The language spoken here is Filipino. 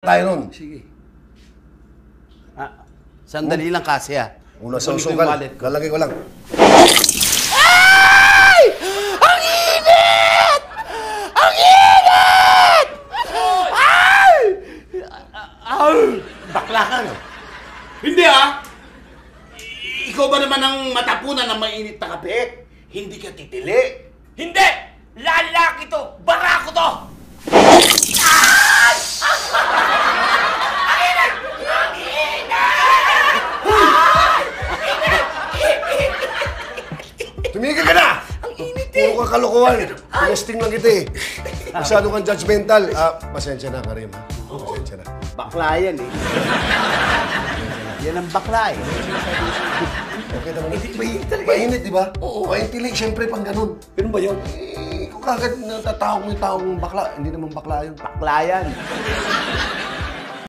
Tayo nun. Sige. Sandali lang kasi Una sa usugal. Lalagay ko lang. Ay! Ang init! Ang init! Ay! Bakla ka, no? Hindi Ikaw ba naman ang matapunan ng mainit na kape? Hindi ka titili. Hindi! Lalaki to! Barako to! Tumigil ka na! Ang init eh! Puro ka kalokohan. Testing lang kita eh. Masyado kang judgmental. Pasensya na, Karim. Pasensya na. Bakla yan eh. Yan ang bakla eh. Okay naman. Mainit talaga. Mainit, di ba? Oo. Maintilig, siyempre pang ganun. Ganun ba yun? Kung kagad natatawag mo yung taong bakla, hindi naman bakla yun. Bakla yan.